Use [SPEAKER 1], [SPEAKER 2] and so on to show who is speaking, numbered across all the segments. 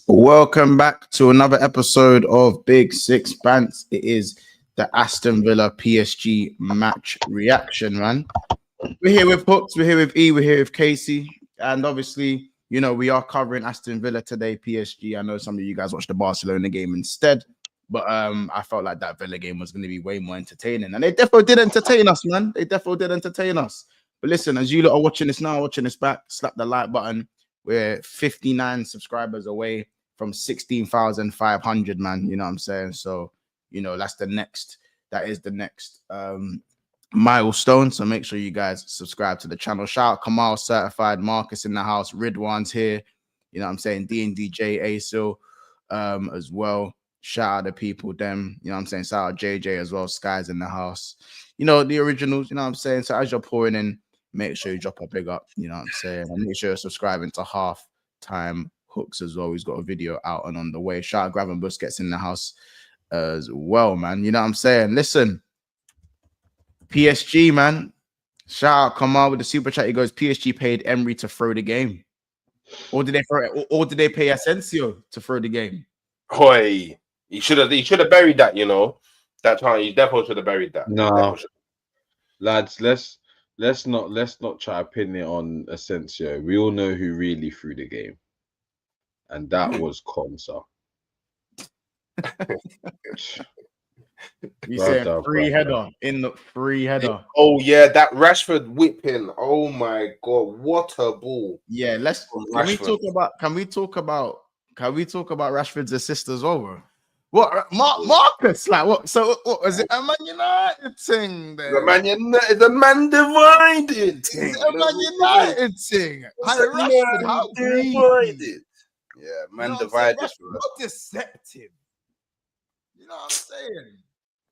[SPEAKER 1] Welcome back to another episode of Big Six Bants. It is the Aston Villa PSG match reaction, man. We're here with Hooks, we're here with E, we're here with Casey, and obviously, you know, we are covering Aston Villa today, PSG. I know some of you guys watched the Barcelona game instead, but I felt like that Villa game was going to be way more entertaining, and they definitely did entertain us, man. They definitely did entertain us. But listen, as you lot are watching this now, watching this back, slap the like button. We're 59 subscribers away from 16,500, man. You know what I'm saying? So, you know, that is the next milestone. So make sure you guys subscribe to the channel. Shout out Kamal Certified, Marcus in the house, Ridwan's here. You know what I'm saying? D&DJ Asil as well. Shout out the people, them. You know what I'm saying? Shout out JJ as well. Sky's in the house. You know, the originals, you know what I'm saying? So as you're pouring in, make sure you drop a big up, you know what I'm saying? And make sure you're subscribing to Half Time Hooks as well. He's got a video out and on the way. Shout out Graven Busquets in the house as well, man. You know what I'm saying? Listen, PSG, man. Shout out Kamal with the super chat. He goes, PSG paid Emery to throw the game. Or did they throw it? Or did they pay Asensio to throw the game?
[SPEAKER 2] Hoy, he should have buried that, you know. That time he definitely should have buried that.
[SPEAKER 3] No, lads, let's not try to pin it on Asensio. We all know who really threw the game, and that was Konsa.
[SPEAKER 1] You said free header in the free header.
[SPEAKER 2] Oh yeah, that Rashford whipping. Oh my god, what a ball!
[SPEAKER 1] Yeah, can we talk about Rashford's assist as well, bro? What Marcus? Like what? So what was it? A Man United thing? There?
[SPEAKER 2] The man divided.
[SPEAKER 1] Is it a Man United thing? How divided?
[SPEAKER 2] Yeah, man divided.
[SPEAKER 1] Not deceptive. You know what I'm saying,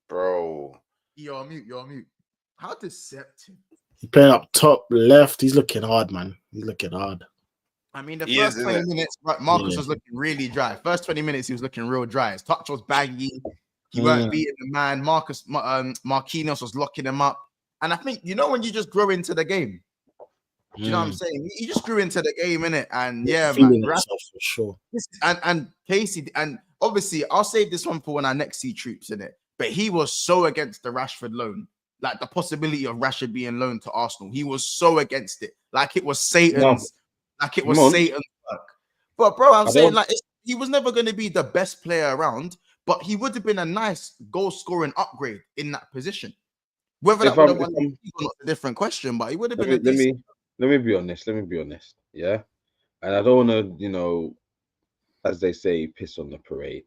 [SPEAKER 2] bro?
[SPEAKER 1] You're on mute. How deceptive?
[SPEAKER 4] He's playing up top left. He's looking hard, man. He's looking hard.
[SPEAKER 1] I mean, the first 20 minutes, Marcus was looking really dry. First 20 minutes, he was looking real dry. His touch was baggy. He weren't beating the man. Marquinhos was locking him up. And I think, you know, when you just grow into the game, you know what I'm saying? He just grew into the game, innit? And yeah, man.
[SPEAKER 4] For sure.
[SPEAKER 1] And Casey, and obviously, I'll save this one for when I next see Troops, innit? But he was so against the Rashford loan. Like the possibility of Rashford being loaned to Arsenal. He was so against it. Like it was Satan's. Like it was Satan's work. But bro, I'm saying like he was never going to be the best player around, but he would have been a nice goal scoring upgrade in that position. Whether that would have won a different question, but he would have been.
[SPEAKER 3] Let me be honest. Yeah, and I don't want to, you know, as they say, piss on the parade.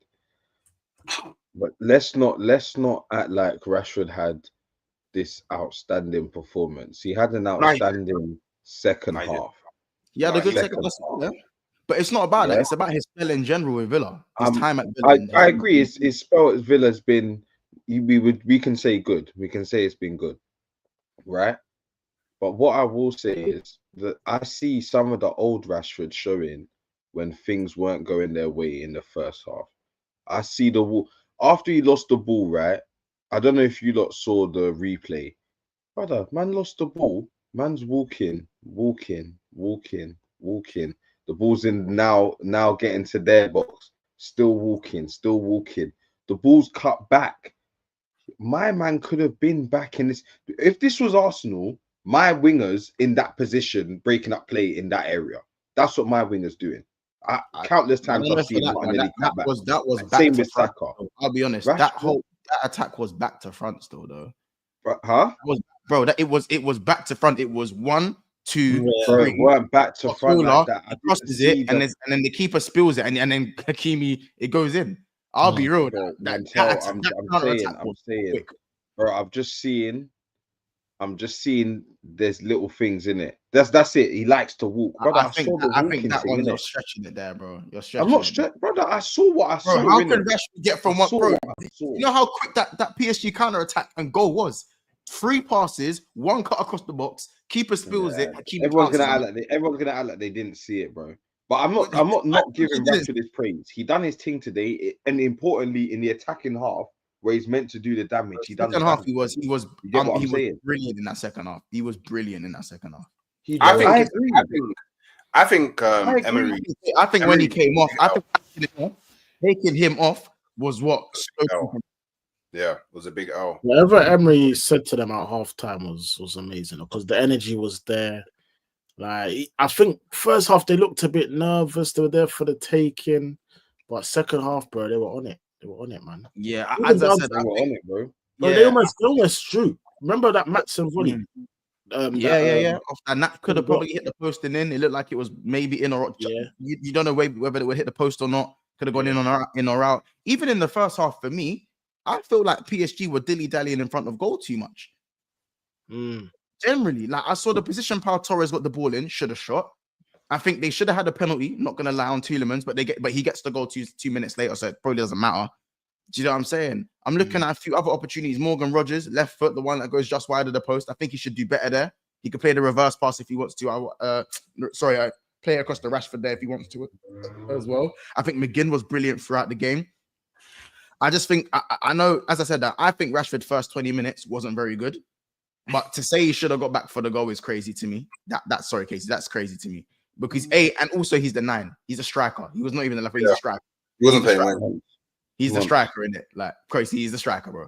[SPEAKER 3] But let's not act like Rashford had this outstanding performance. He had an outstanding second half.
[SPEAKER 1] Yeah, the good second half. Yeah. But it's not about that. It's about his spell in general with Villa. His time at Villa.
[SPEAKER 3] I agree. His spell at Villa has been. We can say good. We can say it's been good, right? But what I will say is that I see some of the old Rashford showing when things weren't going their way in the first half. I see after he lost the ball, right? I don't know if you lot saw the replay. Brother, man lost the ball. Man's walking. The ball's in now getting to their box. Still walking. The ball's cut back. My man could have been back in this. If this was Arsenal, my wingers in that position, breaking up play in that area. That's what my wingers doing. Countless times I've seen
[SPEAKER 1] that was back
[SPEAKER 3] same
[SPEAKER 1] to
[SPEAKER 3] with
[SPEAKER 1] front.
[SPEAKER 3] Saka.
[SPEAKER 1] I'll be honest.
[SPEAKER 3] Rashford,
[SPEAKER 1] that attack was back to front still, though.
[SPEAKER 3] Huh?
[SPEAKER 1] It was back to front. It was 1, 2, 3.
[SPEAKER 3] It weren't back to front like that.
[SPEAKER 1] He crosses it, and then the keeper spills it, and then Hakimi, it goes in. I'll be real.
[SPEAKER 3] I'm saying, bro. I'm just seeing there's little things in it. That's it. He likes to walk. Brother,
[SPEAKER 1] I think that one you're stretching it there, bro. You're stretching.
[SPEAKER 3] I'm not stretching, brother. I saw what I saw.
[SPEAKER 1] How can Rashford get from what, bro? You know how quick that PSG counter attack and goal was? 3 passes, 1 cut across the box. Keeper spills it.
[SPEAKER 3] Everyone's gonna act like they didn't see it, bro. But I'm not giving Rashford his praise. He done his thing today, and importantly, in the attacking half, where he's meant to do the damage, he done the
[SPEAKER 1] half.
[SPEAKER 3] Damage.
[SPEAKER 1] He was brilliant in that second half. He was brilliant in that second half.
[SPEAKER 2] I think Emery.
[SPEAKER 1] I think when he came off, taking him off was what.
[SPEAKER 2] L. Yeah, it was a big L.
[SPEAKER 4] Whatever Emery said to them at halftime was amazing because the energy was there. Like I think first half they looked a bit nervous. They were there for the taking, but second half, bro, they were on it. They were on it, man.
[SPEAKER 1] Yeah,
[SPEAKER 4] Even
[SPEAKER 1] as I
[SPEAKER 4] down
[SPEAKER 1] said,
[SPEAKER 3] They were on it, bro.
[SPEAKER 4] Bro,
[SPEAKER 1] yeah,
[SPEAKER 4] they almost drew. Remember that Matson volley?
[SPEAKER 1] yeah. And that could have
[SPEAKER 4] got-
[SPEAKER 1] probably hit the post and in. It looked like it was maybe in or out.
[SPEAKER 4] Yeah.
[SPEAKER 1] You don't know whether it would hit the post or not. Could have gone in or out. Even in the first half, for me, I feel like PSG were dilly-dallying in front of goal too much. Generally, like I saw the position Pau Torres got the ball in, should have shot. I think they should have had a penalty. Not gonna lie on Tielemans, but he gets the goal 2 minutes later, so it probably doesn't matter. Do you know what I'm saying? I'm looking at a few other opportunities. Morgan Rogers, left foot, the one that goes just wide of the post. I think he should do better there. He could play the reverse pass if he wants to. I play across the Rashford there if he wants to as well. I think McGinn was brilliant throughout the game. I just think I know, as I said, that I think Rashford first 20 minutes wasn't very good. But to say he should have got back for the goal is crazy to me. Sorry, Casey, that's crazy to me. Because and also he's the 9. He's a striker. He was not even a left. He's a striker.
[SPEAKER 2] He wasn't playing like.
[SPEAKER 1] He's the striker, in it. Like crazy, he's the striker, bro.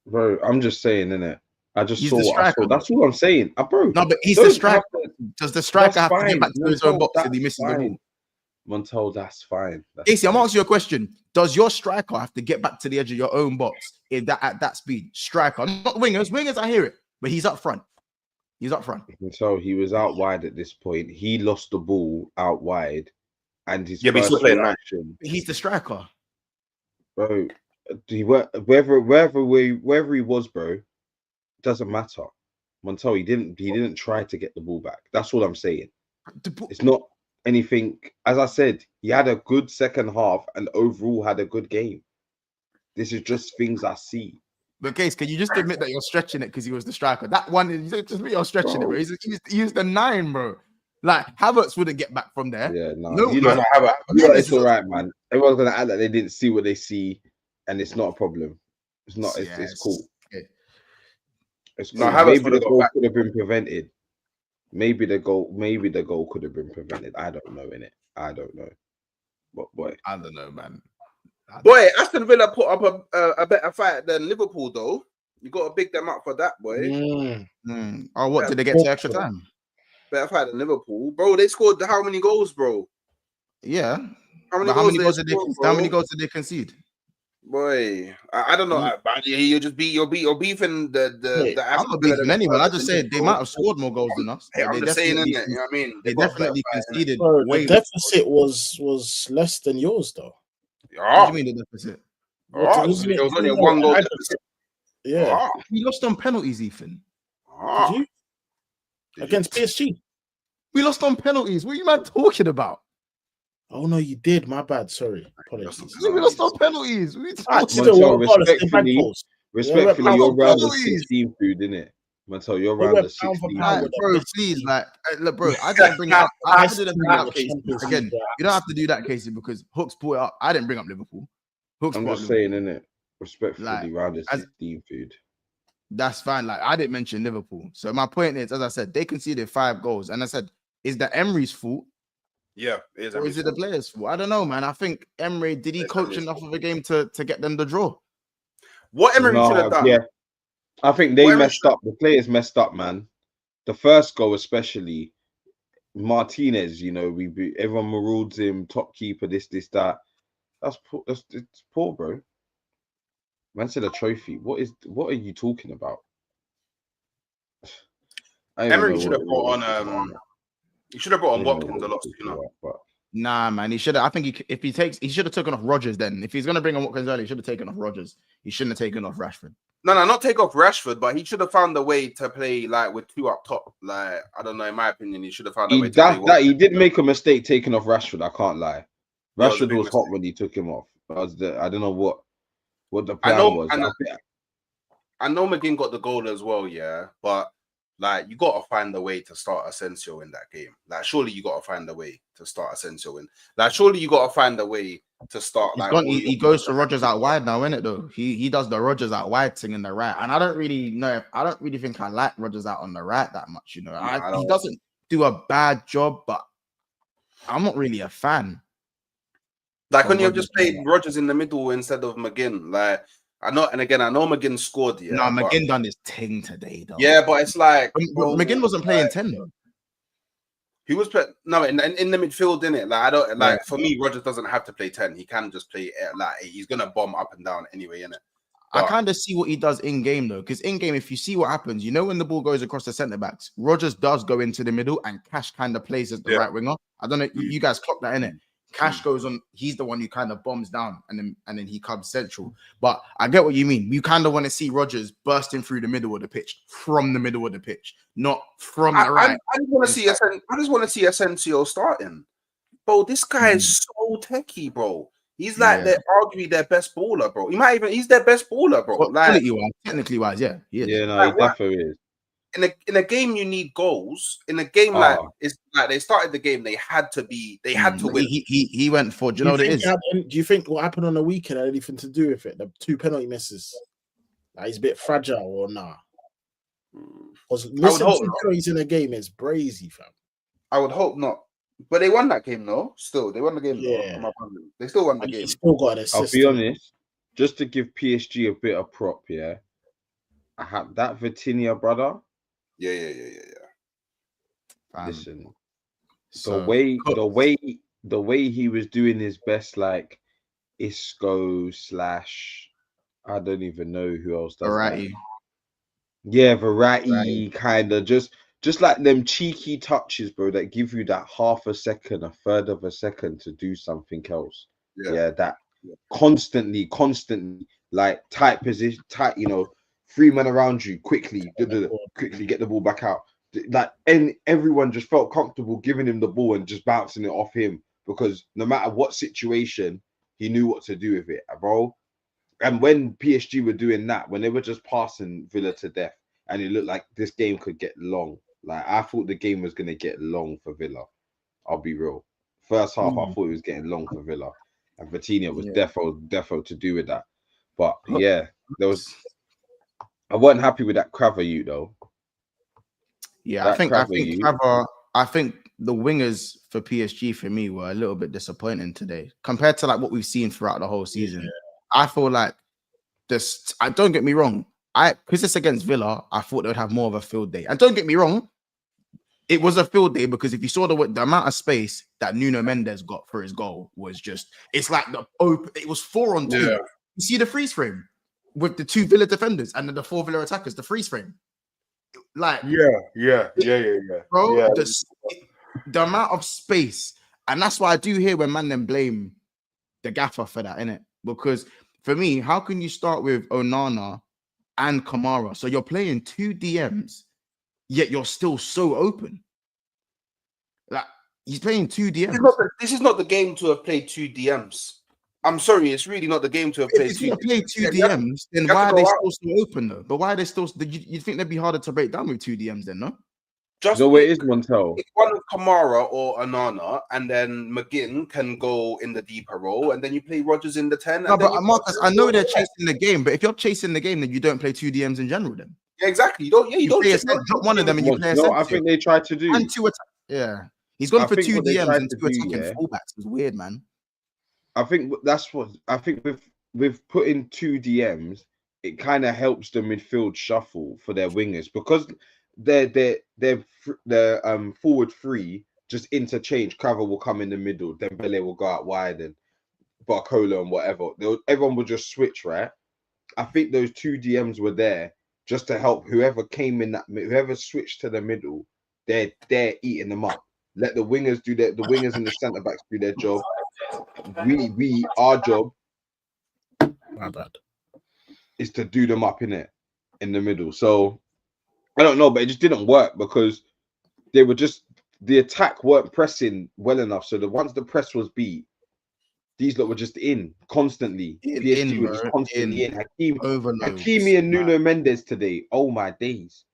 [SPEAKER 3] Bro, I'm just saying, innit? I just
[SPEAKER 1] He's
[SPEAKER 3] saw
[SPEAKER 1] the
[SPEAKER 3] what I
[SPEAKER 1] striker,
[SPEAKER 3] saw. That's what I'm saying. Bro,
[SPEAKER 1] No, but he's
[SPEAKER 3] don't
[SPEAKER 1] the striker. Does the striker
[SPEAKER 3] That's
[SPEAKER 1] have to get
[SPEAKER 3] fine.
[SPEAKER 1] back to his own
[SPEAKER 3] Montel,
[SPEAKER 1] box if he misses the
[SPEAKER 3] fine.
[SPEAKER 1] ball?
[SPEAKER 3] Montel, that's fine. That's
[SPEAKER 1] Casey, I'm
[SPEAKER 3] fine.
[SPEAKER 1] asking you a question. Does your striker have to get back to the edge of your own box at that speed? Striker, not wingers. Wingers, I hear it, but he's up front. He's up front.
[SPEAKER 3] So he was out wide at this point. He lost the ball out wide, and his
[SPEAKER 2] but he's still
[SPEAKER 3] first
[SPEAKER 2] playing
[SPEAKER 3] reaction,
[SPEAKER 1] He's the striker.
[SPEAKER 3] bro. Wherever he was, bro, doesn't matter. Montel, he didn't try to get the ball back. That's all I'm saying. It's not anything. As I said, he had a good second half and overall had a good game. This is just things I see.
[SPEAKER 1] But Case, can you just admit that you're stretching it because he was the striker? That one, just admit you're stretching it, bro. He's the 9, bro. Like Havertz wouldn't get back from there.
[SPEAKER 3] Yeah, no,
[SPEAKER 1] No,
[SPEAKER 3] you know,
[SPEAKER 2] Havertz.
[SPEAKER 3] it's all right, man. Everyone's gonna act like they didn't see what they see, and it's not a problem. It's not. It's cool.
[SPEAKER 1] Okay.
[SPEAKER 3] It's cool.
[SPEAKER 2] No, Havertz
[SPEAKER 3] Maybe the
[SPEAKER 2] would've got
[SPEAKER 3] goal
[SPEAKER 2] back.
[SPEAKER 3] could have been prevented. Maybe the goal could have been prevented. I don't know, innit? I don't know. But boy,
[SPEAKER 1] I don't know, man.
[SPEAKER 2] Boy, Aston Villa put up a better fight than Liverpool, though. You got to big them up for that, boy.
[SPEAKER 1] Oh, what did they get to extra time?
[SPEAKER 2] Better fight than Liverpool, bro. They scored how many goals, bro?
[SPEAKER 1] Yeah.
[SPEAKER 2] How many
[SPEAKER 1] goals
[SPEAKER 2] did
[SPEAKER 1] did they concede?
[SPEAKER 2] Boy, I don't know. You're beefing the
[SPEAKER 1] I'm not beefing anyone. I just said they might have scored more goals than us.
[SPEAKER 2] I'm just saying, innit? You know what I mean?
[SPEAKER 1] They definitely conceded.
[SPEAKER 4] Bro,
[SPEAKER 1] way
[SPEAKER 4] the deficit was less than yours, though.
[SPEAKER 1] What do you mean the deficit?
[SPEAKER 2] It was only a 1 goal deficit.
[SPEAKER 4] Yeah.
[SPEAKER 1] We lost on penalties, Ethan.
[SPEAKER 4] Did you? Against PSG?
[SPEAKER 1] We lost on penalties. What are you man talking about?
[SPEAKER 4] Oh no, you did. My bad. Sorry. Apologies.
[SPEAKER 1] We lost on penalties. What are you talking
[SPEAKER 4] Still,
[SPEAKER 3] Montel, respectfully, you're round the
[SPEAKER 1] penalties.
[SPEAKER 3] 16 food, innit? Montel, you're round the 16.
[SPEAKER 1] Like, bro, please, look, bro, I didn't bring it up. I didn't bring it up, Casey. Again, you don't have to do that, Casey, because Hooks brought it up. I didn't bring up Liverpool. Hooks
[SPEAKER 3] I'm
[SPEAKER 1] brought
[SPEAKER 3] just
[SPEAKER 1] up
[SPEAKER 3] saying,
[SPEAKER 1] Liverpool.
[SPEAKER 3] innit? Respectfully, round the 16 food.
[SPEAKER 1] That's fine. Like, I didn't mention Liverpool. So my point is, as I said, they conceded 5 goals. And I said, is that Emery's fault?
[SPEAKER 2] Yeah, it is.
[SPEAKER 1] Or is it the players' fault? I don't know, man. I think Emery, did he coach enough of a game to get them the draw?
[SPEAKER 2] What Emery should have done?
[SPEAKER 3] Yeah, I think they messed up. The players messed up, man. The first goal, especially Martinez. You know, everyone marauds him, top keeper, this, that. That's it's poor, bro. Man said a trophy. What are you talking about?
[SPEAKER 2] Emery should have brought on. He should have brought on Watkins a lot sooner.
[SPEAKER 1] Nah, man. He should have. I think he should have taken off Rodgers then. If he's gonna bring on Watkins early, he should have taken off Rodgers. He shouldn't have taken off Rashford.
[SPEAKER 2] No, not take off Rashford, but he should have found a way to play like with 2 up top. Like, I don't know, in my opinion, he should have found a way to play.
[SPEAKER 3] He did make a mistake taking off Rashford. I can't lie. Rashford was hot when he took him off. I don't know what the plan was.
[SPEAKER 2] I know McGinn got the goal as well, yeah, but like you got to find a way to start Asensio in that game. Like, surely you got to find a way to start Asensio in. Like, surely you got to find a way to start.
[SPEAKER 1] He goes to Rodgers out wide now, innit? Though he does the Rodgers out wide thing in the right, and I don't really think I like Rodgers out on the right that much. You know, he doesn't do a bad job, but I'm not really a fan.
[SPEAKER 2] Like
[SPEAKER 1] But
[SPEAKER 2] when you
[SPEAKER 1] Rodgers
[SPEAKER 2] just played Rodgers in the middle instead of McGinn. Like I know McGinn scored,
[SPEAKER 1] No,
[SPEAKER 2] yeah. But,
[SPEAKER 1] McGinn done his thing today, though.
[SPEAKER 2] yeah, but it's like
[SPEAKER 1] McGinn wasn't playing 10 though.
[SPEAKER 2] He was playing in the midfield, innit? Like I don't like
[SPEAKER 1] Yeah.
[SPEAKER 2] for me, Rodgers doesn't have to play 10. He can just play like he's gonna bomb up and down anyway, innit?
[SPEAKER 1] I kind of see what he does in game though, because in game, if you see what happens, you know when the ball goes across the centre backs, Rodgers does go into the middle, and Cash kind of plays as the right winger. I don't know, you guys clock that, innit? Cash goes on, he's the one who kind of bombs down, and then he comes central. But I get what you mean. You kind of want to see Rodgers bursting through the middle of the pitch, from the middle of the pitch, not from the right.
[SPEAKER 2] I just want to see Asensio starting, bro. This guy is so techie, bro. He's like arguably their best baller, bro. He's their best baller, bro.
[SPEAKER 1] Well,
[SPEAKER 2] like
[SPEAKER 1] quality-wise, technically wise, yeah, he is.
[SPEAKER 3] Yeah, no,
[SPEAKER 2] like,
[SPEAKER 3] he definitely is.
[SPEAKER 2] In a game, you need goals. In a game like it's like they started the game, they had to win.
[SPEAKER 1] He went for. Do you know what it is?
[SPEAKER 4] Do you think what happened on the weekend had anything to do with it? The 2 penalty misses. Like he's a bit fragile or nah? Because missing 2 penalties in a game is brazy, fam.
[SPEAKER 2] I would hope not. But they won that game, though. Still, they won the game.
[SPEAKER 4] Yeah.
[SPEAKER 2] Though. They still won the game.
[SPEAKER 4] He still got an assist.
[SPEAKER 3] I'll be honest, just to give PSG a bit of prop, yeah. I had that Vitinha brother.
[SPEAKER 2] Yeah.
[SPEAKER 3] Listen, the way he was doing his best, like Isco / I don't even know who else does
[SPEAKER 1] Verratti.
[SPEAKER 3] that. Yeah, Verratti kind of just like them cheeky touches, bro, that give you that half a second, a third of a second to do something else. Yeah, that constantly, like tight position, tight, 3 men around you, quickly get the ball back out. Like, and everyone just felt comfortable giving him the ball and just bouncing it off him, because no matter what situation, he knew what to do with it, bro. And when PSG were doing that, when they were just passing Villa to death, and it looked like this game could get long. Like, I thought the game was going to get long for Villa. I'll be real. First half, I thought it was getting long for Villa. And Vitinha was defo to do with that. But yeah, I wasn't happy with that Craver you though.
[SPEAKER 1] Yeah, I think the wingers for PSG for me were a little bit disappointing today compared to like what we've seen throughout the whole season. Yeah. I feel like this. I don't get me wrong. Because it's against Villa, I thought they would have more of a field day. And don't get me wrong, it was a field day because if you saw the amount of space that Nuno Mendes got for his goal was just, it's like it was 4 on 2. Yeah. You see the freeze frame with the 2 Villa defenders and then the 4 Villa attackers, the freeze frame. Like,
[SPEAKER 2] yeah.
[SPEAKER 1] Bro,
[SPEAKER 2] yeah.
[SPEAKER 1] The amount of space. And that's why I do hear when man then blame the gaffer for that, innit? Because for me, how can you start with Onana and Kamara? So you're playing 2 DMs, yet you're still so open. Like, he's playing 2 DMs.
[SPEAKER 2] This is not the game to have played 2 DMs. I'm sorry, it's really not the game to have played.
[SPEAKER 1] If you play 2 DMs, then why are they still so open though? But why are they still? You think they'd be harder to break down with 2 DMs then, no?
[SPEAKER 2] Just
[SPEAKER 3] the way it is, Montel.
[SPEAKER 2] One of Kamara or Onana, and then McGinn can go in the deeper role, and then you play Rodgers in the 10.
[SPEAKER 1] No, but Marcus, I know they're chasing the game, but if you're chasing the game, then you don't play 2 DMs in general. Then
[SPEAKER 2] exactly. You don't
[SPEAKER 1] drop one of them and you play.
[SPEAKER 3] No, I think they tried to do.
[SPEAKER 1] And 2 attacks. Yeah, he's gone for 2 DMs and 2 attacking fullbacks. It's weird, man.
[SPEAKER 3] I think that's what I think with putting 2 DMs, it kind of helps the midfield shuffle for their wingers because they're forward 3 just interchange. Craver will come in the middle, Dembele will go out wide, and Barcola and whatever. Everyone will just switch, right? I think those 2 DMs were there just to help whoever came in whoever switched to the middle. They're eating them up. Let the wingers do the wingers and the centre backs do their job. Our job,
[SPEAKER 4] my bad,
[SPEAKER 3] is to do them up in the middle. So I don't know, but it just didn't work because they were just the attack weren't pressing well enough. So once the press was beat, these lot were just in constantly. PSG were just constantly in. Hakimi and Nuno Mendes today. Oh my days!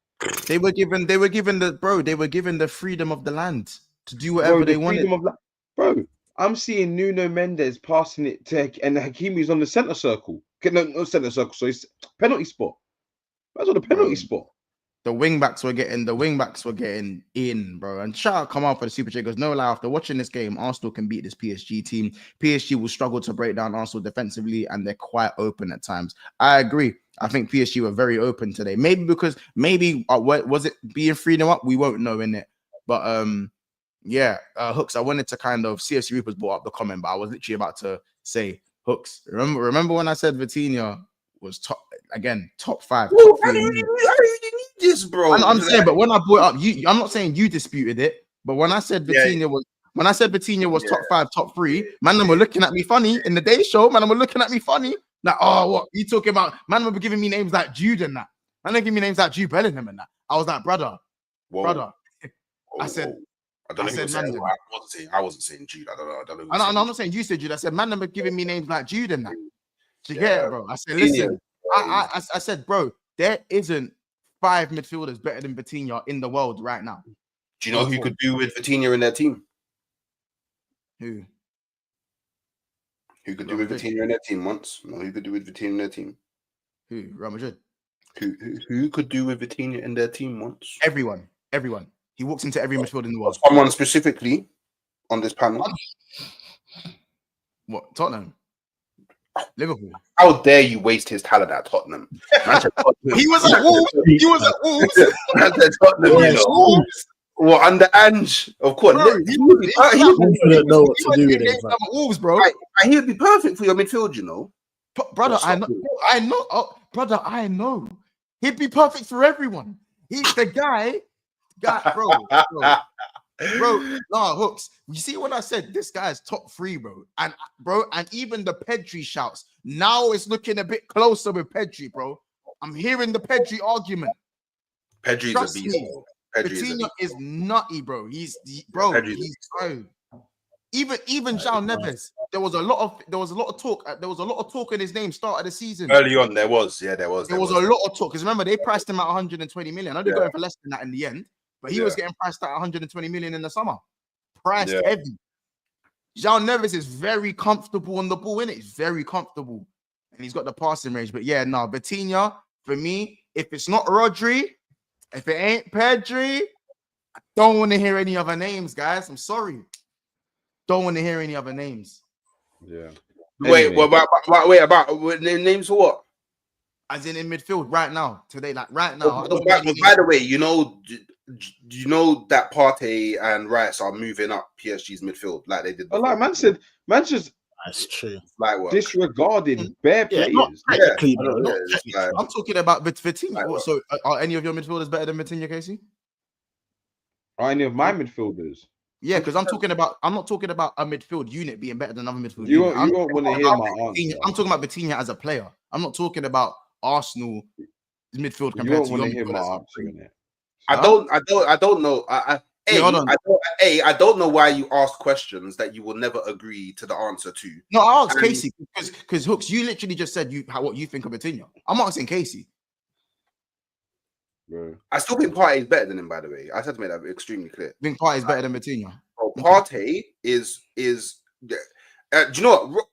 [SPEAKER 1] They were given the freedom of the land to do whatever they wanted.
[SPEAKER 3] Bro, I'm seeing Nuno Mendes passing it to, and Hakimi's on the centre circle. No, not centre circle. So it's penalty spot. That's on the penalty spot.
[SPEAKER 1] The wing backs were getting in, bro. And shout out come out for the super chat because no lie, after watching this game, Arsenal can beat this PSG team. PSG will struggle to break down Arsenal defensively, and they're quite open at times. I agree. I think PSG were very open today. Maybe because was it being 3-0 up? We won't know in it. But Hooks, I wanted to kind of CFC Reapers brought up the comment, but I was literally about to say, Hooks, remember when I said Vitinha was top 5, top 3.
[SPEAKER 2] This, bro.
[SPEAKER 1] I'm saying, but when I brought it up, I'm not saying you disputed it, but when I said Vitinha was top 5, top 3, man, them were looking at me funny in the day show. Man, them were looking at me funny. Like, oh, what you talking about? Man, were giving me names like Jude and that. Man, they give me names like Jude Bellingham and that. I was like, brother. I said,
[SPEAKER 2] I wasn't saying Jude. I don't know.
[SPEAKER 1] I'm not saying you said Jude. I said, man, them were giving me names like Jude and that. Do you get it, bro? I said, listen, I said, bro, there isn't 5 midfielders better than Vitinha in the world right now.
[SPEAKER 2] Do you know who could do with Vitinha in their team?
[SPEAKER 1] Who?
[SPEAKER 2] Who could do with Vitinha in their team once? No, who could do with Vitinha in their team?
[SPEAKER 1] Who? Real Madrid.
[SPEAKER 2] Who could do with Vitinha in their team once?
[SPEAKER 1] Everyone. He walks into every midfield in the world.
[SPEAKER 2] Someone specifically on this panel.
[SPEAKER 1] What? Tottenham. Liverpool.
[SPEAKER 2] How dare you waste his talent at Tottenham?
[SPEAKER 1] He was at Wolves.
[SPEAKER 2] Wolves. Well, under Ange, of course.
[SPEAKER 1] Bro, he
[SPEAKER 4] wouldn't know what to do with it.
[SPEAKER 1] Wolves, bro.
[SPEAKER 2] He would be perfect for your midfield, you know.
[SPEAKER 1] Brother, I know. Oh, brother, I know. He'd be perfect for everyone. He's the guy, bro. Nah, Hooks. You see what I said? This guy is top 3, bro. And even the Pedri shouts. Now it's looking a bit closer with Pedri, bro. I'm hearing the Pedri argument.
[SPEAKER 2] Pedri's a beast.
[SPEAKER 1] Vitinha is nutty, bro. He's so. Even João Neves. There was a lot of talk in his name start of the season.
[SPEAKER 2] Early on, there was a lot
[SPEAKER 1] of talk. Because remember, they priced him at 120 million. I know they're going for less than that in the end, but he was getting priced at 120 million in the summer. Priced heavy. João Neves is very comfortable on the ball, innit? He's very comfortable. And he's got the passing range. But Vitinha, for me, if it's not Rodri, if it ain't Pedri, I don't want to hear any other names, guys. I'm sorry. Don't want to hear any other names.
[SPEAKER 3] Yeah.
[SPEAKER 2] Wait, about names for what?
[SPEAKER 1] As in midfield right now, today, like right now.
[SPEAKER 2] By the way, you know that Partey and Rice are moving up PSG's midfield like they did before.
[SPEAKER 3] Like man said,
[SPEAKER 4] that's true.
[SPEAKER 2] Like what?
[SPEAKER 3] Disregarding bare players.
[SPEAKER 1] I'm talking about Vitinha. Like so, are any of your midfielders better than Vitinha, Casey?
[SPEAKER 3] Are any of my midfielders?
[SPEAKER 1] Yeah, because I'm not talking about a midfield unit being better than another midfield
[SPEAKER 3] unit.
[SPEAKER 1] You
[SPEAKER 3] won't want to hear my answer.
[SPEAKER 1] I'm talking about Vitinha as a player. I'm not talking about Arsenal midfield compared
[SPEAKER 3] you won't
[SPEAKER 1] to
[SPEAKER 3] want
[SPEAKER 1] your
[SPEAKER 3] to hear my
[SPEAKER 1] midfield.
[SPEAKER 3] answer in it.
[SPEAKER 2] I don't know. I don't know why you ask questions that you will never agree to the answer to.
[SPEAKER 1] No, I asked Casey because Hooks, you literally just said what you think of Vitinha. I'm asking Casey.
[SPEAKER 3] Bro.
[SPEAKER 2] I still think Partey is better than him, by the way. I had to make that extremely clear.
[SPEAKER 1] I think Partey is better than Vitinha.
[SPEAKER 2] Partey is do you know what?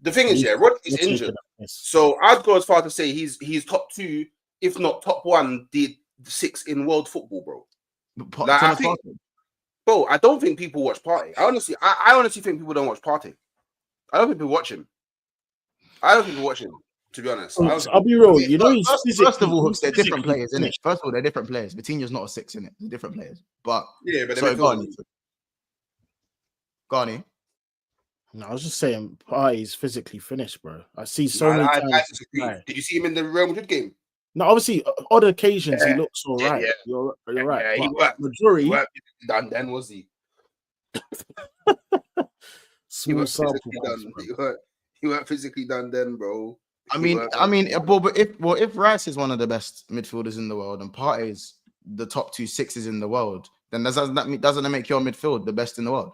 [SPEAKER 2] The thing is, Rod is injured. So I'd go as far to say he's top 2, if not top 1, the 6 in world football, bro. I don't think people watch Partey. I honestly think people don't watch Partey. I don't think people watch him. To be honest.
[SPEAKER 4] I'll be real. You know,
[SPEAKER 1] first of all, they're different players, isn't it? First of all, they're different players. Vitinha's not a 6, in it. They're different players. But Garni.
[SPEAKER 4] No, I was just saying, Partey's physically finished, bro. I see so many times.
[SPEAKER 2] Did you see him in the Real Madrid game?
[SPEAKER 4] No, obviously, odd occasions he looks all right. You're right.
[SPEAKER 2] Yeah,
[SPEAKER 4] majority
[SPEAKER 2] done then, was he?
[SPEAKER 4] Small sample.
[SPEAKER 2] He weren't physically done then, bro.
[SPEAKER 1] But if Rice is one of the best midfielders in the world and Partey is the top 2 6s in the world, then doesn't that make your midfield the best in the world?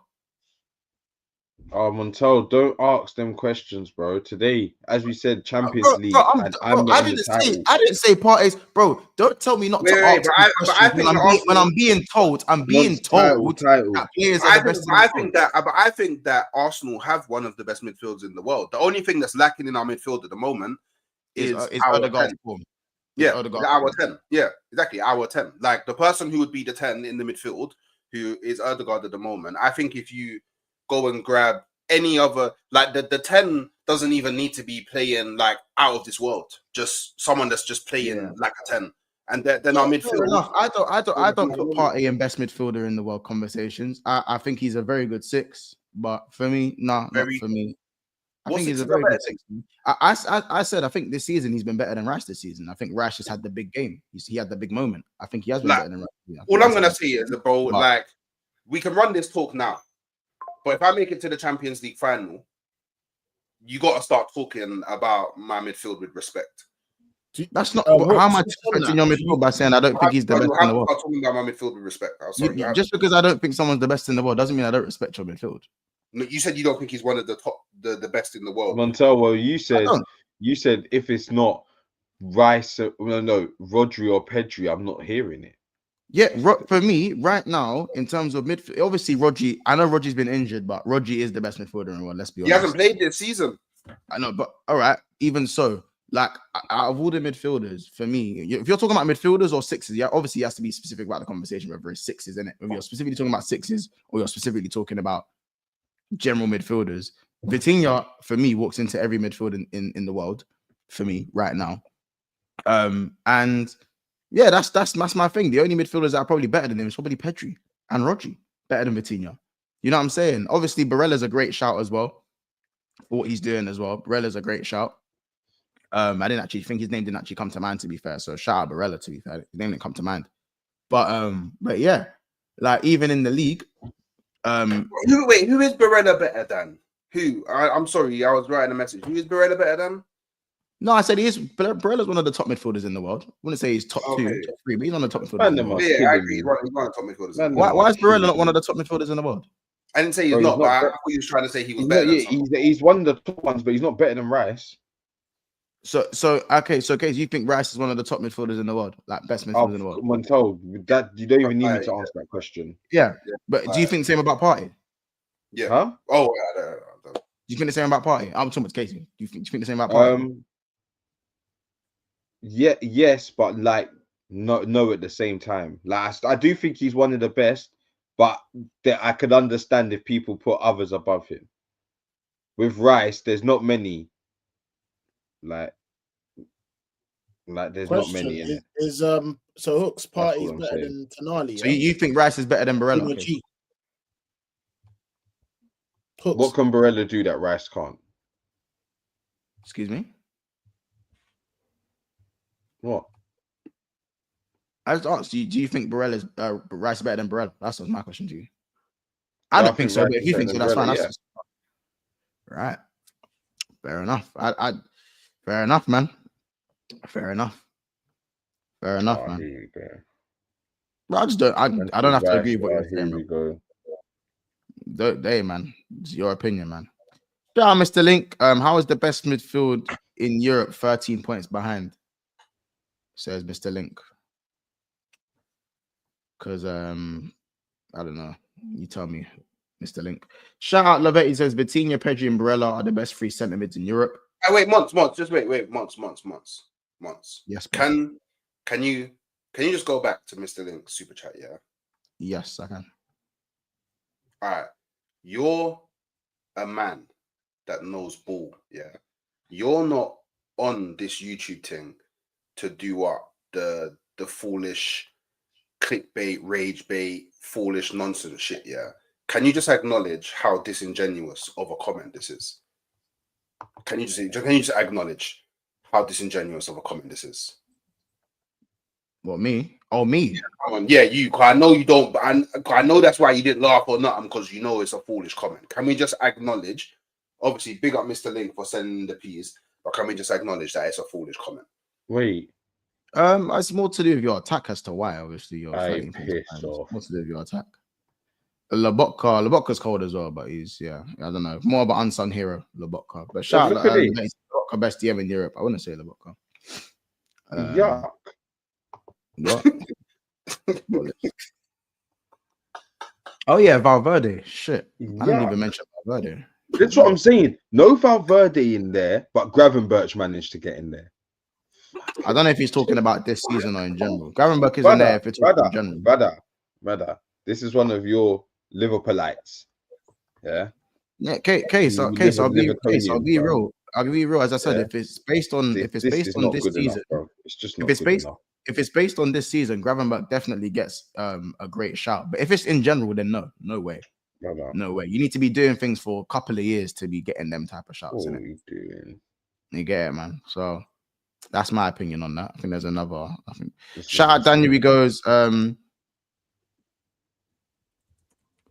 [SPEAKER 3] Montel, don't ask them questions, bro. Today, as we said, Champions League. I
[SPEAKER 1] didn't say Partey's, bro. Don't tell me not to ask questions when I'm being told. I'm being told that players are the best.
[SPEAKER 2] I think that Arsenal have one of the best midfields in the world. The only thing that's lacking in our midfield at the moment is
[SPEAKER 1] Odegaard's form.
[SPEAKER 2] Yeah,
[SPEAKER 1] Odegaard.
[SPEAKER 2] our 10. Yeah, exactly. Our 10. Like the person who would be the 10 in the midfield, who is Odegaard at the moment. I think if you go and grab any other, like the 10 doesn't even need to be playing like out of this world. Just someone that's just playing like a 10. And then our midfield.
[SPEAKER 1] Fair enough. I don't put Partey in best midfielder in the world conversations. I think he's a very good 6, but for me, not for me. I think he's a very good 6. I said I think this season he's been better than Rash this season. I think Rash has had the big game. He had the big moment. I think he has been better than Rash. Yeah,
[SPEAKER 2] all I'm gonna say is, bro, like we can run this talk now, but if I make it to the Champions League final, you got to start talking about my midfield with respect.
[SPEAKER 1] That's not how much in your midfield by saying I don't think he's the best in the world.
[SPEAKER 2] I'm talking about my midfield with respect. Sorry,
[SPEAKER 1] just because I don't think someone's the best in the world doesn't mean I don't respect your midfield.
[SPEAKER 2] No, you said you don't think he's one of the top, the best in the world.
[SPEAKER 3] Montalvo, you said if it's not Rice, no, Rodri or Pedri, I'm not hearing it.
[SPEAKER 1] Yeah, for me right now in terms of midfield, obviously Rodri. I know Rodri's been injured, but Rodri is the best midfielder in the world. Let's be honest.
[SPEAKER 2] He hasn't played this season.
[SPEAKER 1] I know, but all right. Even so, like out of all the midfielders, for me, if you're talking about midfielders or 6s, yeah, obviously you have to be specific about the conversation, whether it's 6s, isn't it? If you're specifically talking about 6s or you're specifically talking about general midfielders, Vitinha for me walks into every midfield in the world for me right now. And yeah, that's my thing. The only midfielders that are probably better than him is probably Pedri and Rodri, better than Vitinha. You know what I'm saying? Obviously, Barella's a great shout as well for what he's doing as well. Barella's a great shout. I didn't actually think his name didn't actually come to mind, to be fair. So shout out Barella, to be fair. His name didn't come to mind. But yeah, like even in the league.
[SPEAKER 2] Who is Barella better than? Who? I'm sorry, I was writing a message. Who is Barella better than?
[SPEAKER 1] No, I said he is. Barella's one of the top midfielders in the world. I wouldn't say he's top 2, top 3, but he's on the top midfielders.
[SPEAKER 2] Yeah, I agree. He's one of the top midfielders.
[SPEAKER 1] Why is Barella not one of the top midfielders in the world?
[SPEAKER 2] I didn't say he's not, but I thought he was trying to say he was better.
[SPEAKER 3] He's one of the top ones, but he's not better than Rice.
[SPEAKER 1] So you think Rice is one of the top midfielders in the world, like best midfielders in the world?
[SPEAKER 3] I'm told that you don't even need me to answer that question.
[SPEAKER 1] Yeah, but do you think the same about Partey?
[SPEAKER 2] Yeah.
[SPEAKER 3] Huh?
[SPEAKER 2] Oh,
[SPEAKER 1] do you think the same about Partey? I'm talking about Casey. Do you think the same about Partey?
[SPEAKER 3] Yeah, yes, but like no at the same time. Like I do think he's one of the best, but I could understand if people put others above him. With Rice, there's not many. Like there's not many in it.
[SPEAKER 4] So Hook's Party is better than Tonali.
[SPEAKER 1] So you think Rice is better than Barella?
[SPEAKER 4] Okay.
[SPEAKER 3] What can Barella do that Rice can't?
[SPEAKER 1] Excuse me?
[SPEAKER 3] What?
[SPEAKER 1] I just asked you, do you think Rice is better than Barella? That's my question to you. I don't think so, but if you think so, that's fine. Right. Fair enough. Fair enough, man. Fair enough, man. But I just don't. I don't have to agree with what you're saying. Hey, man, it's your opinion, man. Yeah, Mr. Link. How is the best midfield in Europe 13 points behind? Says Mr. Link. Because I don't know. You tell me, Mr. Link. Shout out Lavetti says Vitinha, Pedri, and Barella are the best 3 centre mids in Europe.
[SPEAKER 2] Wait, months. Just wait, months.
[SPEAKER 1] Yes.
[SPEAKER 2] Can you just go back to Mr. Link's super chat? Yeah.
[SPEAKER 1] Yes, I can.
[SPEAKER 2] All right. You're a man that knows ball. Yeah. You're not on this YouTube thing to do what the foolish clickbait, rage bait, foolish nonsense shit. Yeah. Can you just acknowledge how disingenuous of a comment this is? Can you just acknowledge how disingenuous of a comment this is?
[SPEAKER 1] What, me? Oh, me?
[SPEAKER 2] Yeah, you. I know you don't, but I know that's why you didn't laugh or nothing, because you know it's a foolish comment. Can we just acknowledge? Obviously, big up Mr. Link for sending the piece, but can we just acknowledge that it's a foolish comment?
[SPEAKER 3] Wait.
[SPEAKER 1] It's more to do with your attack as to why, obviously. You're
[SPEAKER 3] more
[SPEAKER 1] to do with your attack. Lobotka's cold as well, but he's, I don't know, more of an unsung hero, Lobotka. But shout out Lobotka, best DM in Europe. I wouldn't say Lobotka.
[SPEAKER 3] Yuck.
[SPEAKER 1] What? Oh yeah, Valverde. Shit, I didn't even mention Valverde.
[SPEAKER 3] That's what I'm saying. No Valverde in there, but Gravenberch managed to get in there.
[SPEAKER 1] I don't know if he's talking about this season or in general. Gravenberch isn't there if it's in general.
[SPEAKER 3] Brother, this is one of your Liverpoolites. Yeah.
[SPEAKER 1] Yeah, case. I'll be
[SPEAKER 3] Bro.
[SPEAKER 1] real. I'll be real. As I said,
[SPEAKER 3] Yeah.
[SPEAKER 1] if it's based on
[SPEAKER 3] This is
[SPEAKER 1] on
[SPEAKER 3] not
[SPEAKER 1] this
[SPEAKER 3] good enough,
[SPEAKER 1] season,
[SPEAKER 3] bro. It's just
[SPEAKER 1] if
[SPEAKER 3] not
[SPEAKER 1] it's
[SPEAKER 3] good
[SPEAKER 1] based
[SPEAKER 3] enough.
[SPEAKER 1] if it's based on this season, Gravenberch definitely gets a great shout. But if it's in general, then no way.
[SPEAKER 3] Brother,
[SPEAKER 1] No way. You need to be doing things for a couple of years to be getting them type of shots.
[SPEAKER 3] what
[SPEAKER 1] In
[SPEAKER 3] are
[SPEAKER 1] it.
[SPEAKER 3] you doing?
[SPEAKER 1] You get it, man. So that's my opinion on that. I think there's another. I think
[SPEAKER 3] This is
[SPEAKER 1] shout out
[SPEAKER 3] insane.
[SPEAKER 1] Daniel. He goes,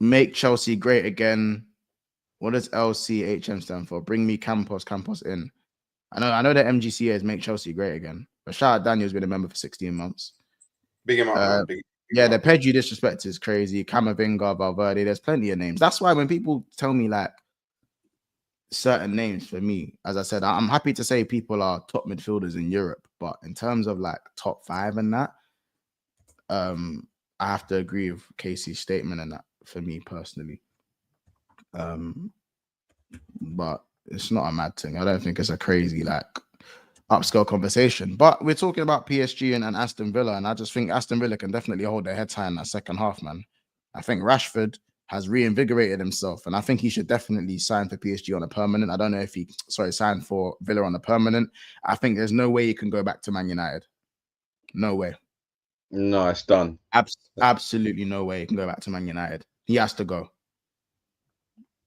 [SPEAKER 1] make Chelsea great again. What does LCHM stand for? Bring me Campos in. I know that MGCA is make Chelsea great again. But shout out Daniel's been a member for 16 months.
[SPEAKER 2] Big him up, man. Big
[SPEAKER 1] Yeah,
[SPEAKER 2] him
[SPEAKER 1] the
[SPEAKER 2] up.
[SPEAKER 1] Pedri disrespect is crazy. Camavinga, Valverde, there's plenty of names. That's why when people tell me like certain names for me, as I said, I'm happy to say people are top midfielders in Europe, but in terms of like top 5 and that, I have to agree with Casey's statement and that for me personally. But it's not a mad thing. I don't think it's a crazy like upscale conversation. But we're talking about PSG and Aston Villa, and I just think Aston Villa can definitely hold their heads high in that second half, man. I think Rashford has reinvigorated himself, and I think he should definitely sign for PSG on a permanent. I don't know if he signed for Villa on a permanent. I think there's no way he can go back to Man United. No way.
[SPEAKER 3] No, it's done.
[SPEAKER 1] Absolutely no way he can go back to Man United. He has to go.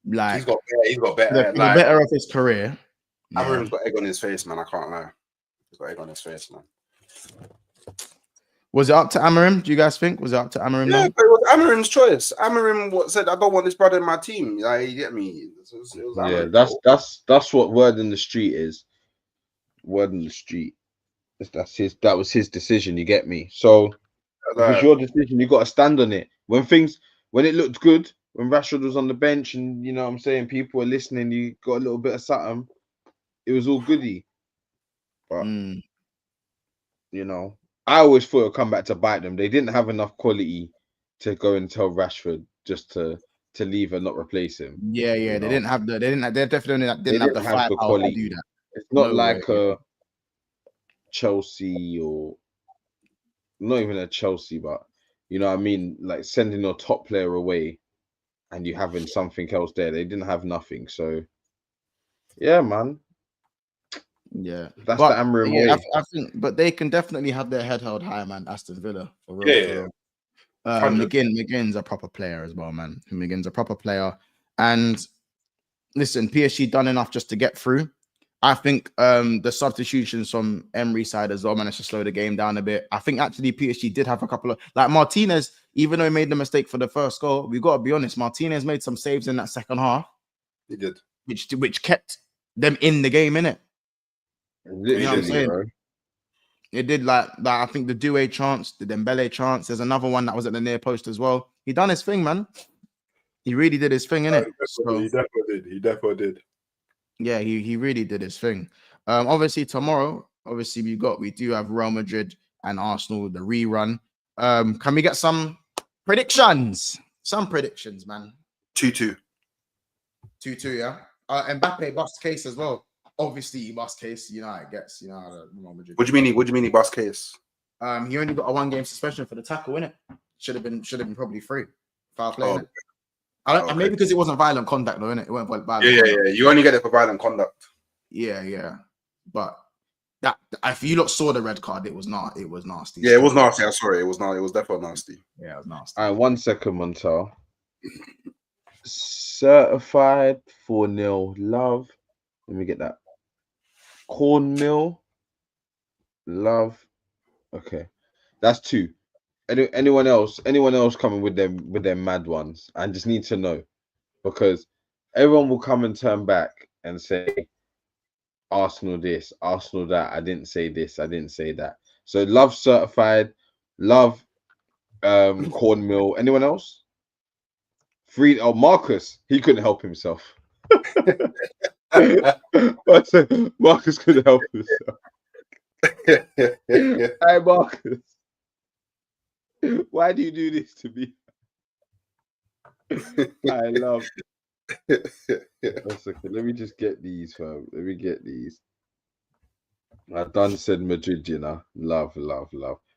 [SPEAKER 1] Like
[SPEAKER 2] He's got better.
[SPEAKER 1] The better of his career.
[SPEAKER 2] Amarim's got egg on his face, man. I can't lie. He's got egg on his face, man.
[SPEAKER 1] Was it up to Amarim? Do you guys think? Was it up to Amarim?
[SPEAKER 2] Yeah, but it was Amarim's choice. Amarim said, "I don't want this brother in my team." Like, you get me? It was
[SPEAKER 3] Yeah,
[SPEAKER 2] Amarim.
[SPEAKER 3] that's what word in the street is. Word in the street. That was his decision. You get me? So if it's your decision, you got to stand on it. When it looked good, when Rashford was on the bench, and you know what I'm saying, people were listening. You got a little bit of something. It was all goody. But you know, I always thought it'd come back to bite them. They didn't have enough quality to go and tell Rashford just to leave and not replace him.
[SPEAKER 1] Yeah, they didn't have they definitely didn't have the
[SPEAKER 3] quality
[SPEAKER 1] firepower to do that.
[SPEAKER 3] It's not like a Chelsea or not even a Chelsea, but you know what I mean, like sending your top player away and you having something else there. They didn't have nothing. So yeah, man.
[SPEAKER 1] Yeah,
[SPEAKER 3] that's the Amarim way.
[SPEAKER 1] I think, but they can definitely have their head held high, man. Aston Villa, for real.
[SPEAKER 2] Yeah.
[SPEAKER 1] McGinn's a proper player as well, man. McGinn's a proper player, and listen, PSG done enough just to get through. I think the substitutions from Emery's side as well managed to slow the game down a bit. I think actually PSG did have a couple of like Martinez, even though he made the mistake for the first goal. We got to be honest, Martinez made some saves in that second half.
[SPEAKER 2] He did,
[SPEAKER 1] which kept them in the game, innit?
[SPEAKER 3] You know what I'm saying? Bro.
[SPEAKER 1] It did like I think the Doué chance, the Dembele chance. There's another one that was at the near post as well. He done his thing, man. He really did his thing, innit?
[SPEAKER 2] He definitely did.
[SPEAKER 1] Yeah, he really did his thing. Obviously tomorrow, we do have Real Madrid and Arsenal, the rerun. Can we get some predictions? Some predictions, man.
[SPEAKER 2] 2-2.
[SPEAKER 1] 2-2, yeah. Mbappe bust case as well. Obviously, he bust case. You know how it gets. You know how Real Madrid.
[SPEAKER 2] What do you mean? He bust case?
[SPEAKER 1] He only got a 1-game suspension for the tackle, innit? Should have been probably 3. Foul play. Maybe because it wasn't violent contact, though, innit? It wasn't violent contact.
[SPEAKER 2] Yeah. You only get it for violent conduct.
[SPEAKER 1] Yeah. But that if you lot saw the red card, it was nasty.
[SPEAKER 2] Yeah, it was nasty. I'm sorry, it was not. It was definitely nasty.
[SPEAKER 1] Yeah, it was nasty.
[SPEAKER 3] All right, 1 second, Montel. Certified 4-0 love. Let me get that. Cornmeal love. Okay, that's 2. Anyone else coming with them mad ones? I just need to know, because everyone will come and turn back and say Arsenal this, Arsenal that. I didn't say this, I didn't say that. So love certified, love cornmeal. Anyone else? Marcus, he couldn't help himself. Marcus couldn't help himself. Hey Marcus, why do you do this to me? I love. 1 second, let me just get these, fam. Let me get these. I done said Madrid, you know. Love.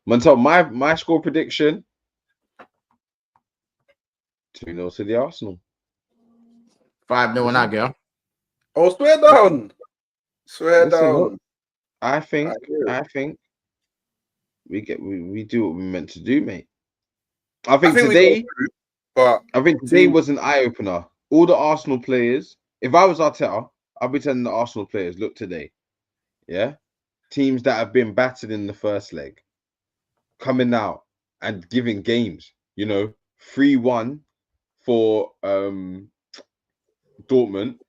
[SPEAKER 3] Montel, my score prediction 2-0 to the Arsenal.
[SPEAKER 1] 5-0 on that girl.
[SPEAKER 2] Oh, swear down. Swear
[SPEAKER 3] Listen,
[SPEAKER 2] down.
[SPEAKER 3] look, I think
[SPEAKER 2] I
[SPEAKER 3] we do what we're meant to do, mate. I
[SPEAKER 2] I
[SPEAKER 3] think
[SPEAKER 2] think
[SPEAKER 3] today
[SPEAKER 2] we go through, but
[SPEAKER 3] today was an eye opener. All the Arsenal players. If I was Arteta, I'd be telling the Arsenal players, look today, yeah, teams that have been battered in the first leg, coming out and giving games. 3-1 for Dortmund,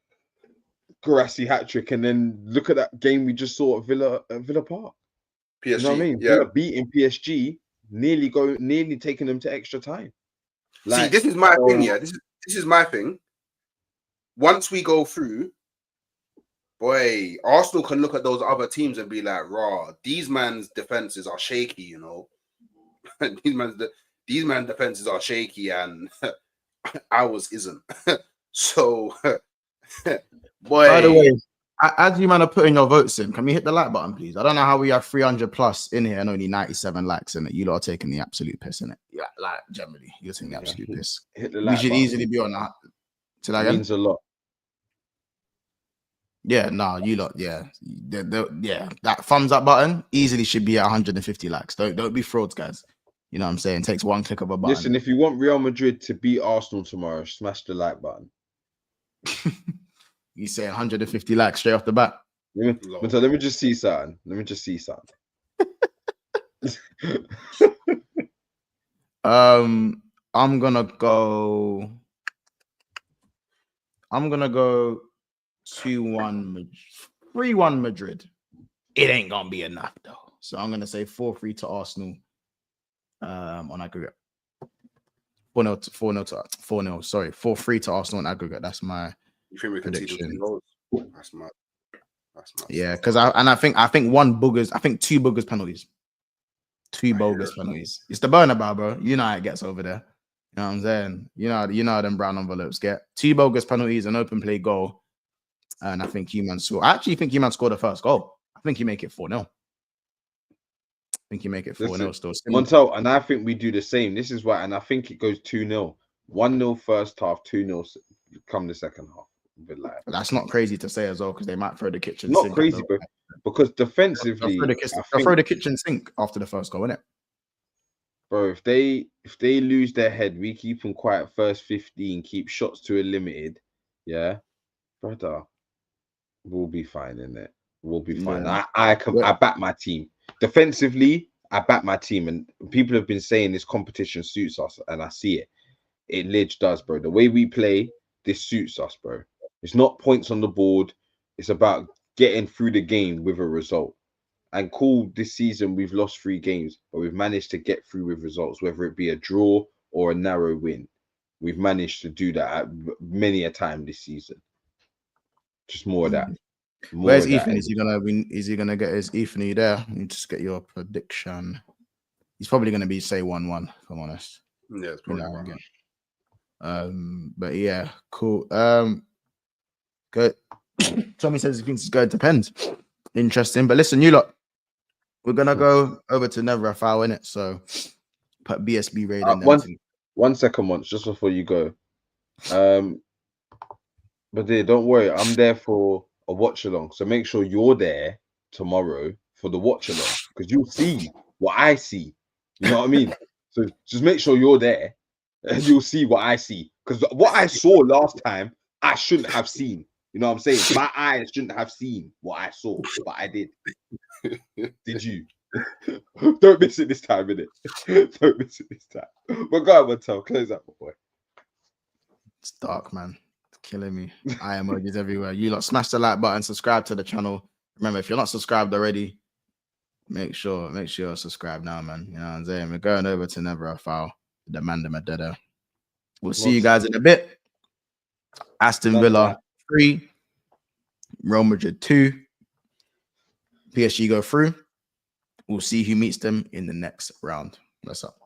[SPEAKER 3] Guirassy hat trick, and then look at that game we just saw at Villa Park.
[SPEAKER 2] PSG,
[SPEAKER 3] You know what I mean?
[SPEAKER 2] yeah.
[SPEAKER 3] Villa beating PSG, nearly taking them to extra time.
[SPEAKER 2] See, this is my thing, yeah. This is my thing. Once we go through, boy, Arsenal can look at those other teams and be like, "Raw, these man's defenses are shaky, you know. these man's defenses are shaky, and ours isn't." So, boy.
[SPEAKER 1] By the way, as you man are putting your votes in, can we hit the like button, please? I don't know how we have 300 plus in here and only 97 likes in it. You lot are taking the absolute piss in it. Yeah, like generally, you're taking the absolute piss.
[SPEAKER 3] Hit the
[SPEAKER 1] We
[SPEAKER 3] like
[SPEAKER 1] should
[SPEAKER 3] button.
[SPEAKER 1] easily be on that. To that
[SPEAKER 3] It
[SPEAKER 1] again?
[SPEAKER 3] means a lot.
[SPEAKER 1] Yeah, no, you lot, yeah. Yeah, that thumbs up button easily should be at 150 likes. Don't be frauds, guys. You know what I'm saying? It takes one click of a button.
[SPEAKER 3] Listen, if you want Real Madrid to beat Arsenal tomorrow, smash the like button.
[SPEAKER 1] You say 150 likes straight off the bat.
[SPEAKER 3] Let me just see something.
[SPEAKER 1] I'm gonna go 2-1, 3-1 Madrid. It ain't gonna be enough though. So I'm gonna say 4-3 to Arsenal. On aggregate. 4-0. Sorry, 4-3 to Arsenal on aggregate. That's my
[SPEAKER 2] You think we can see
[SPEAKER 1] prediction.
[SPEAKER 2] those? That's mad.
[SPEAKER 1] Yeah, because I think one boogers. I think 2 boogers penalties. 2 bogus penalties. It's the Bernabeu, bro. You know how it gets over there. You know what I'm saying? You know how them brown envelopes get. 2 bogus penalties, an open play goal, and I think Human scored. I actually think Human scored the first goal. I think you make it 4-0. I think you make it 4-0 still.
[SPEAKER 3] Montel, and I think we do the same. This is why, and I think it goes 2-0. 1-0 first half, 2-0 come the second half.
[SPEAKER 1] That's not crazy to say as well, because they might throw the kitchen
[SPEAKER 3] not
[SPEAKER 1] sink.
[SPEAKER 3] Not crazy, bro. Because defensively,
[SPEAKER 1] they'll throw the kitchen sink after the first goal, innit?
[SPEAKER 3] Bro, if they lose their head, we keep them quiet first 15, keep shots to a limited, yeah, brother, we'll be fine in it. We'll be fine. Yeah. I back my team. Defensively, I back my team, and people have been saying this competition suits us, and I see it. It ledge does, bro. The way we play, this suits us, bro. It's not points on the board. It's about getting through the game with a result. And cool, this season we've lost 3 games, but we've managed to get through with results, whether it be a draw or a narrow win. We've managed to do that many a time this season. Just more of that.
[SPEAKER 1] Where's Ethan? Is he gonna get his Ethan? Are you there? Let me just get your prediction. He's probably gonna be say 1-1, if I'm honest.
[SPEAKER 2] Yeah, it's probably 1-1.
[SPEAKER 1] But yeah, cool. Good. Tommy says he thinks it's going to depend. Interesting. But listen, you lot, we're gonna go over to Never a Foul, innit? So put BSB rating.
[SPEAKER 3] One second, once just before you go. But don't worry, I'm there for a watch along. So make sure you're there tomorrow for the watch along, because you'll see what I see. You know what I mean? So just make sure you're there and you'll see what I see. Because what I saw last time, I shouldn't have seen. You know what I'm saying? My eyes shouldn't have seen what I saw, but I did. Did you? Don't miss it this time, innit? Don't miss it this time. But go on, Montel, close up, my boy.
[SPEAKER 1] It's dark, man. It's killing me. Eye emojis everywhere. You lot smash the like button, subscribe to the channel. Remember, if you're not subscribed already, make sure you're subscribed now, man. You know what I'm saying? We're going over to Never a Foul. The man, the Madeda. We'll see you guys in a bit. Aston Villa 3, Real Madrid 2. PSG go through. We'll see who meets them in the next round. That's up.